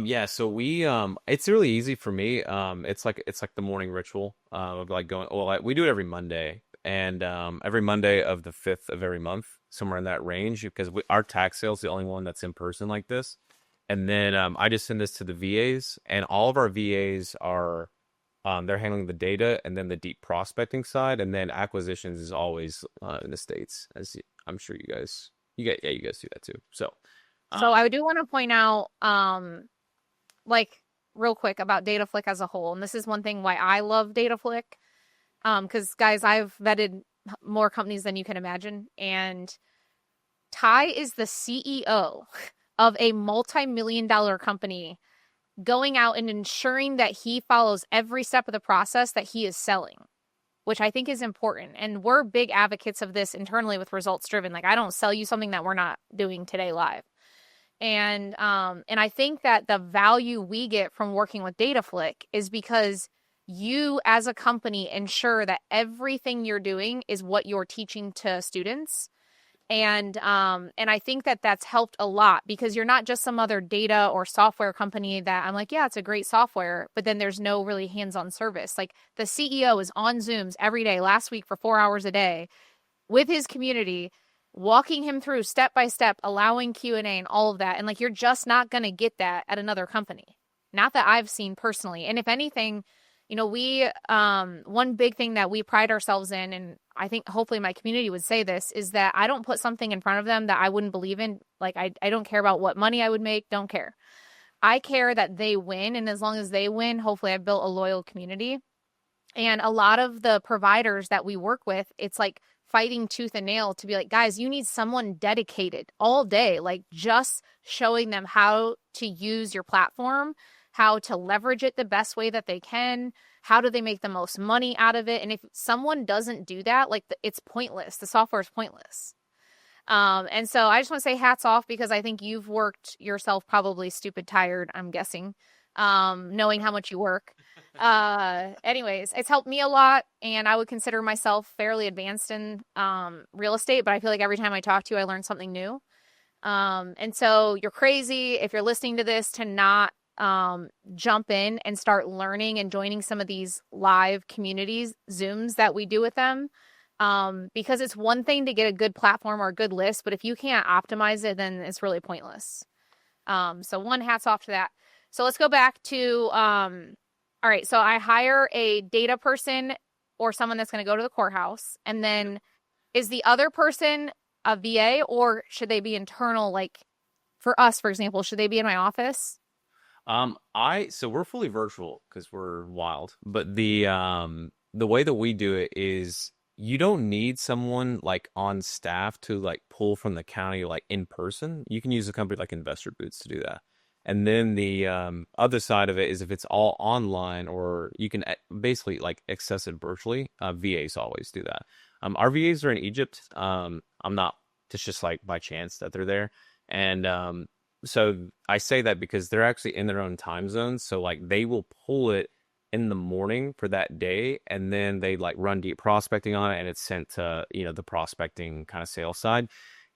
Yeah, so we it's really easy for me. It's like the morning ritual of like going, well, we do it every Monday, and every Monday of the 5th of every month, somewhere in that range, because our tax sale is the only one that's in person like this. And then I just send this to the VAs, and all of our VAs are they're handling the data and then the deep prospecting side, and then acquisitions is always in the States, as I'm sure you guys do that too. So I do want to point out, like real quick about DataFlik as a whole, and this is one thing why I love DataFlik, because guys, I've vetted more companies than you can imagine, and Ty is the CEO of a multi-million-dollar company going out and ensuring that he follows every step of the process that he is selling, which I think is important. And we're big advocates of this internally with results driven. Like I don't sell you something that we're not doing today live. And I think that the value we get from working with DataFlik is because you as a company ensure that everything you're doing is what you're teaching to students. And I think that that's helped a lot because you're not just some other data or software company that I'm like, yeah, it's a great software, but then there's no really hands-on service. Like the CEO is on Zooms every day, last week for 4 hours a day with his community, walking him through step by step, allowing Q&A and all of that. And like, you're just not going to get that at another company. Not that I've seen personally. And if anything, you know, we, one big thing that we pride ourselves in, and I think hopefully my community would say this, is that I don't put something in front of them that I wouldn't believe in. Like, I don't care about what money I would make. Don't care. I care that they win. And as long as they win, hopefully I've built a loyal community. And a lot of the providers that we work with, it's like fighting tooth and nail to be like, guys, you need someone dedicated all day, like just showing them how to use your platform, how to leverage it the best way that they can, how do they make the most money out of it. And if someone doesn't do that, like it's pointless. The software is pointless. And so I just want to say hats off because I think you've worked yourself probably stupid tired, I'm guessing, knowing how much you work. Anyways, it's helped me a lot, and I would consider myself fairly advanced in real estate, but I feel like every time I talk to you, I learn something new. And so you're crazy if you're listening to this to not jump in and start learning and joining some of these live communities, Zooms that we do with them. Because it's one thing to get a good platform or a good list, but if you can't optimize it, then it's really pointless. So one, hats off to that. So let's go back to, all right, so I hire a data person or someone that's going to go to the courthouse. And then is the other person a VA or should they be internal? Like for us, for example, should they be in my office? So we're fully virtual because we're wild, but the way that we do it is you don't need someone like on staff to like pull from the county like in person. You can use a company like Investor Boots to do that. And then the other side of it is if it's all online or you can basically like access it virtually, VAs always do that. Our VAs are in Egypt. I'm not, it's just like by chance that they're there. And so I say that because they're actually in their own time zones. So like they will pull it in the morning for that day, and then they like run deep prospecting on it, and it's sent to, you know, the prospecting kind of sales side.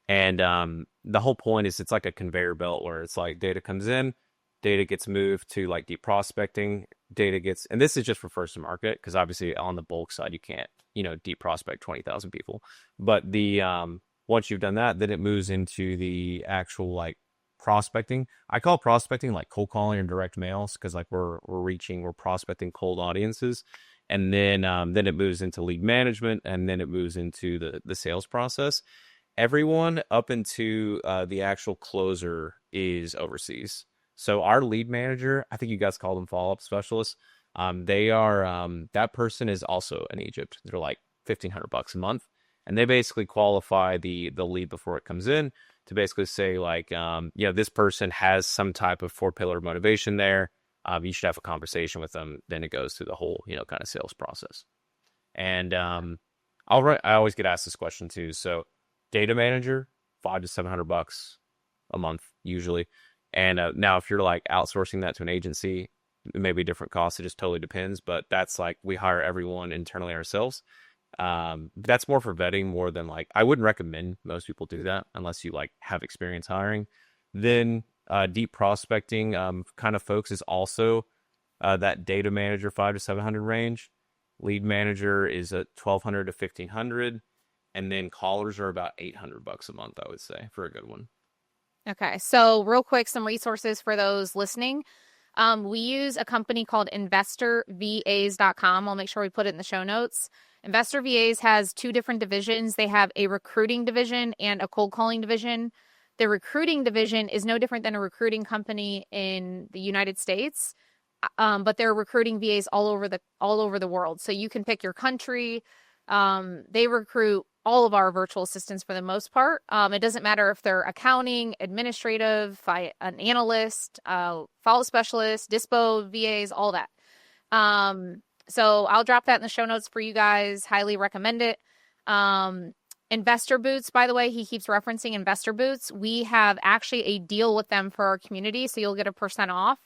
And the whole point is it's like a conveyor belt where it's like data comes in, data gets moved to like deep prospecting, data gets, and this is just for first to market because obviously on the bulk side you can't, deep prospect 20,000 people. But the once you've done that, then it moves into the actual like prospecting. I call prospecting like cold calling and direct mails because like we're prospecting cold audiences, and then it moves into lead management, and then it moves into the sales process. Everyone up into the actual closer is overseas. So our lead manager, I think you guys call them follow-up specialists. They are that person is also in Egypt. They're like $1,500 a month, and they basically qualify the lead before it comes in to basically say like, this person has some type of 4-pillar motivation there. You should have a conversation with them. Then it goes through the whole kind of sales process. And I always get asked this question too. So data manager, $500 to $700 a month usually. And now if you're like outsourcing that to an agency, it may be a different cost. It just totally depends. But that's like we hire everyone internally ourselves. That's more for vetting more than like I wouldn't recommend most people do that unless you like have experience hiring. Then deep prospecting kind of folks is also that data manager 500 to 700 range. Lead manager is at 1,200 to 1,500, and then callers are about $800 a month, I would say, for a good one. Okay, so real quick, some resources for those listening. We use a company called InvestorVAs.com. I'll make sure we put it in the show notes. Investor VAs has 2 different divisions. They have a recruiting division and a cold calling division. The recruiting division is no different than a recruiting company in the United States, but they're recruiting VAs all over the world. So you can pick your country. They recruit all of our virtual assistants for the most part. It doesn't matter if they're accounting, administrative, an analyst, follow specialist, dispo VAs, all that. So I'll drop that in the show notes for you guys. Highly recommend it. Investor Boots, by the way, he keeps referencing Investor Boots. We have actually a deal with them for our community, so you'll get 1% off.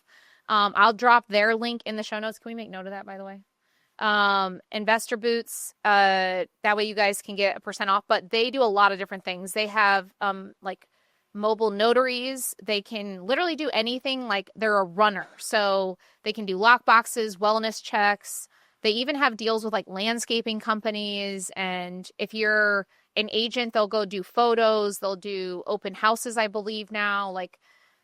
I'll drop their link in the show notes. Can we make note of that, by the way? Investor Boots, that way you guys can get 1% off, but they do a lot of different things. They have like mobile notaries. They can literally do anything. Like they're a runner, so they can do lock boxes, wellness checks. They even have deals with like landscaping companies, and if you're an agent, they'll go do photos. They'll do open houses, I believe now. Like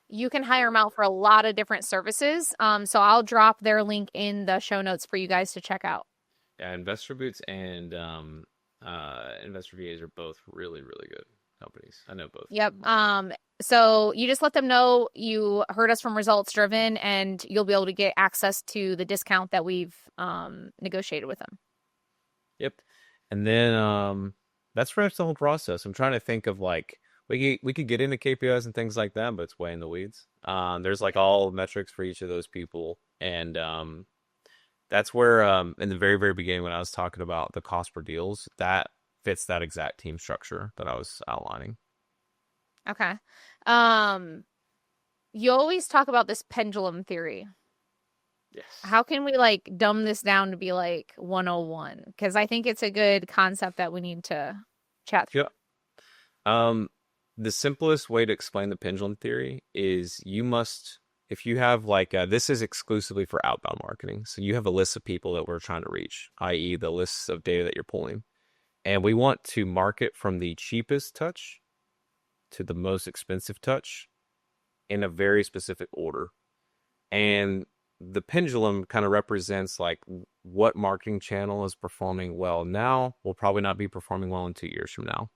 you can hire them out for a lot of different services. So I'll drop their link in the show notes for you guys to check out. Yeah, Investor Boots and Investor VAs are both really, really good companies. I know both. Yep. So you just let them know you heard us from Results Driven, and you'll be able to get access to the discount that we've negotiated with them. Yep. And then that's pretty much the whole process. I'm trying to think of like we could get into KPIs and things like that, but it's way in the weeds. There's like all metrics for each of those people, and that's where in the very, very beginning when I was talking about the cost per deals, that fits that exact team structure that I was outlining. Okay. You always talk about this pendulum theory. Yes. How can we like dumb this down to be like 101? Because I think it's a good concept that we need to chat through. Yeah. The simplest way to explain the pendulum theory is if you have like, this is exclusively for outbound marketing. So you have a list of people that we're trying to reach, i.e. the lists of data that you're pulling. And we want to market from the cheapest touch to the most expensive touch in a very specific order. And the pendulum kind of represents like what marketing channel is performing well now will probably not be performing well in 2 years from now.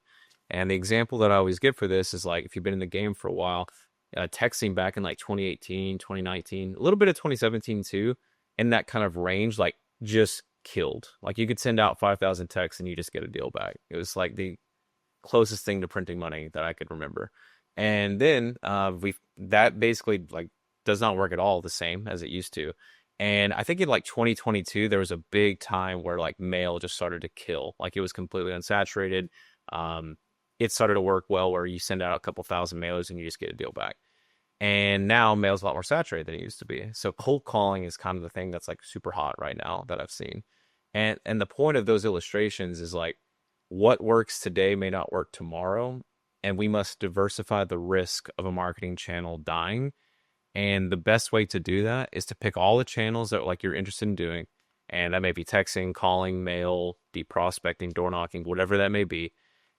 And the example that I always give for this is like if you've been in the game for a while, texting back in like 2018, 2019, a little bit of 2017 too, in that kind of range, like just killed. Like you could send out 5,000 texts and you just get a deal back. It was like the closest thing to printing money that I could remember. And then that basically like does not work at all the same as it used to. And I think in like 2022, there was a big time where like mail just started to kill. Like it was completely unsaturated. It started to work well where you send out a couple thousand mailers and you just get a deal back. And now mail's a lot more saturated than it used to be. So cold calling is kind of the thing that's like super hot right now that I've seen. And the point of those illustrations is like what works today may not work tomorrow. and we must diversify the risk of a marketing channel dying. And the best way to do that is to pick all the channels that like you're interested in doing. And that may be texting, calling, mail, deep prospecting, door knocking, whatever that may be.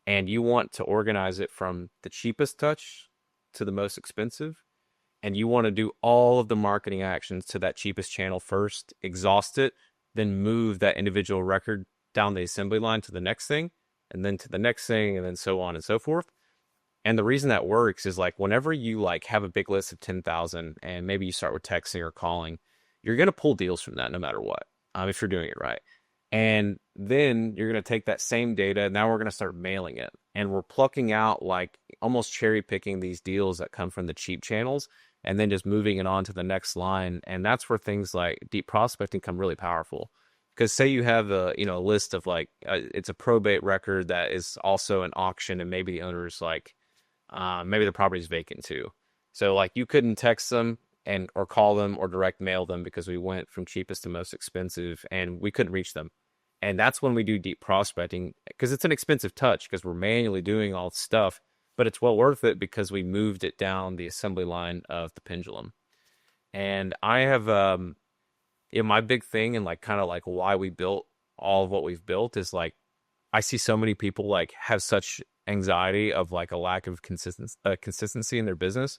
And you want to organize it from the cheapest touch to the most expensive. And you want to do all of the marketing actions to that cheapest channel first, exhaust it, then move that individual record down the assembly line to the next thing, and then to the next thing, and then so on and so forth. And the reason that works is like whenever you like have a big list of 10,000 and maybe you start with texting or calling, you're going to pull deals from that no matter what, if you're doing it right. And then you're going to take that same data. Now we're going to start mailing it, and we're plucking out like almost cherry picking these deals that come from the cheap channels and then just moving it on to the next line. And that's where things like deep prospecting come really powerful. Because say you have a list of like it's a probate record that is also an auction, and maybe the owner's like maybe the property's vacant too. So like you couldn't text them or call them or direct mail them because we went from cheapest to most expensive and we couldn't reach them. And that's when we do deep prospecting, because it's an expensive touch because we're manually doing all the stuff, but it's well worth it because we moved it down the assembly line of the pendulum. And I have my big thing and like kind of like why we built all of what we've built is like I see so many people like have such anxiety of like a lack of consistency in their business,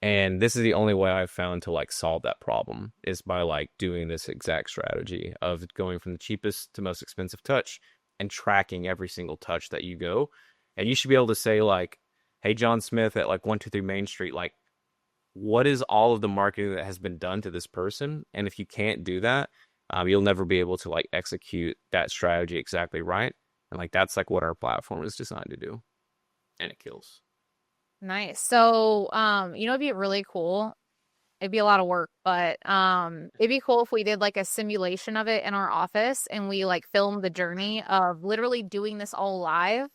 and this is the only way I've found to like solve that problem is by like doing this exact strategy of going from the cheapest to most expensive touch and tracking every single touch that you go. And you should be able to say like, hey, John Smith at like 123 Main Street, like what is all of the marketing that has been done to this person? And if you can't do that, you'll never be able to like execute that strategy exactly right. And like that's like what our platform is designed to do. And it kills. Nice. So, it'd be really cool. It'd be a lot of work, but it'd be cool if we did like a simulation of it in our office and we like filmed the journey of literally doing this all live.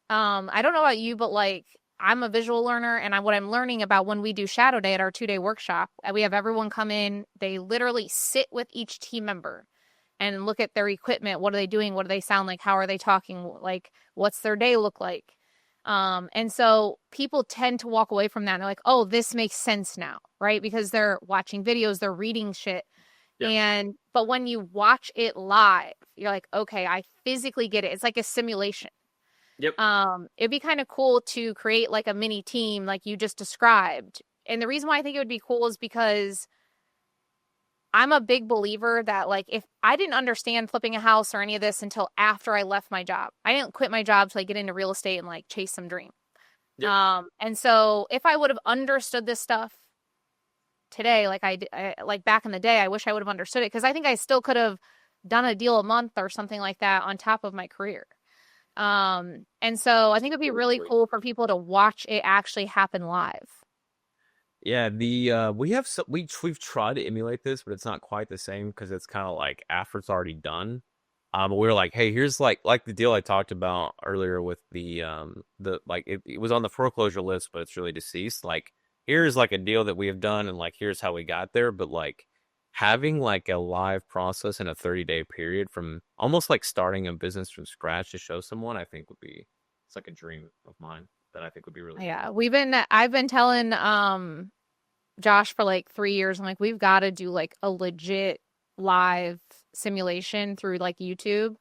I don't know about you, but like I'm a visual learner, and what I'm learning about when we do Shadow Day at our 2-day workshop, we have everyone come in, they literally sit with each team member and look at their equipment. What are they doing? What do they sound like? How are they talking? Like, what's their day look like? And so people tend to walk away from that and they're like, oh, this makes sense now, right? Because they're watching videos, they're reading shit. Yeah. But when you watch it live, you're like, okay, I physically get it. It's like a simulation. Yep. It'd be kind of cool to create like a mini team like you just described. And the reason why I think it would be cool is because I'm a big believer that like if I didn't understand flipping a house or any of this until after I left my job, I didn't quit my job to like get into real estate and like chase some dream. Yep. And so if I would have understood this stuff today, like I like back in the day, I wish I would have understood it, because I think I still could have done a deal a month or something like that on top of my career. And so I think it'd be really cool for people to watch it actually happen live. Yeah, we've tried to emulate this, but it's not quite the same because it's kind of like after it's already done. But we were like, hey, here's like the deal I talked about earlier with the like it was on the foreclosure list, but it's really deceased. Like here's like a deal that we have done, and like here's how we got there. But like having like a live process in a 30-day period from almost like starting a business from scratch to show someone, I think it's like a dream of mine that I think would be really cool. I've been telling Josh for like 3 years. I'm like, we've got to do like a legit live simulation through like YouTube,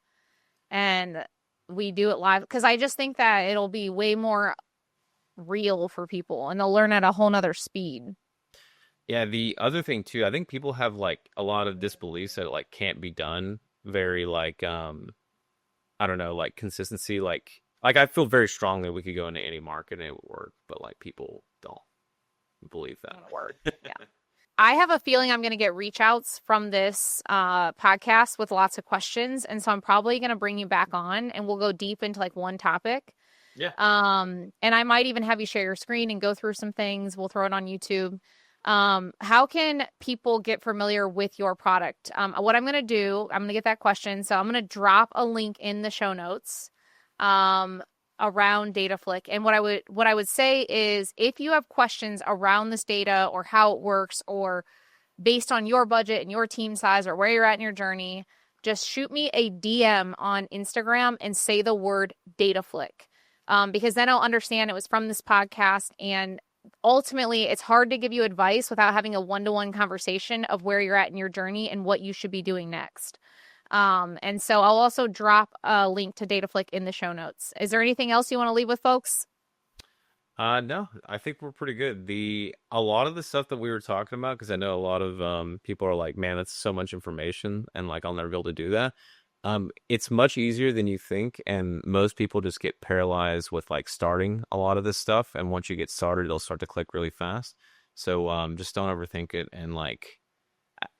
and we do it live because I just think that it'll be way more real for people and they'll learn at a whole nother speed. Yeah, the other thing too, I think people have like a lot of disbeliefs that it like can't be done very like I don't know, like consistency, like I feel very strongly we could go into any market and it would work, but like people don't believe that. Yeah. I have a feeling I'm going to get reach outs from this podcast with lots of questions. And so I'm probably going to bring you back on and we'll go deep into like one topic. Yeah. And I might even have you share your screen and go through some things. We'll throw it on YouTube. How can people get familiar with your product? What I'm going to do, I'm going to get that question. So I'm going to drop a link in the show notes around DataFlik. And what I would say is if you have questions around this data or how it works or based on your budget and your team size or where you're at in your journey, just shoot me a DM on Instagram and say the word DataFlik. because then I'll understand it was from this podcast. And ultimately, it's hard to give you advice without having a one-to-one conversation of where you're at in your journey and what you should be doing next. And so I'll also drop a link to DataFlik in the show notes. Is there anything else you want to leave with folks? No, I think we're pretty good. A lot of the stuff that we were talking about, because I know a lot of people are like, man, that's so much information, and like I'll never be able to do that. It's much easier than you think, and most people just get paralyzed with like starting a lot of this stuff. And once you get started, it'll start to click really fast. So just don't overthink it, and like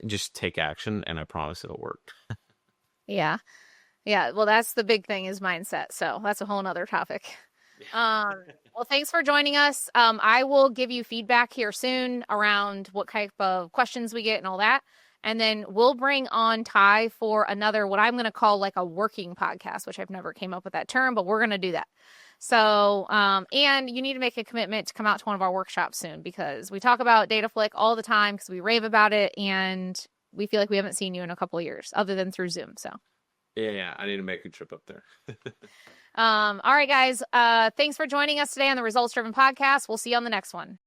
just take action, and I promise it'll work. Yeah. Yeah. Well, that's the big thing is mindset. So that's a whole nother topic. Well, thanks for joining us. I will give you feedback here soon around what type of questions we get and all that. And then we'll bring on Ty for another, what I'm going to call like a working podcast, which I've never came up with that term, but we're going to do that. So, and you need to make a commitment to come out to one of our workshops soon, because we talk about DataFlik all the time because we rave about it. And we feel like we haven't seen you in a couple of years other than through Zoom. So Yeah, I need to make a trip up there. all right, guys. Thanks for joining us today on the Results Driven Podcast. We'll see you on the next one.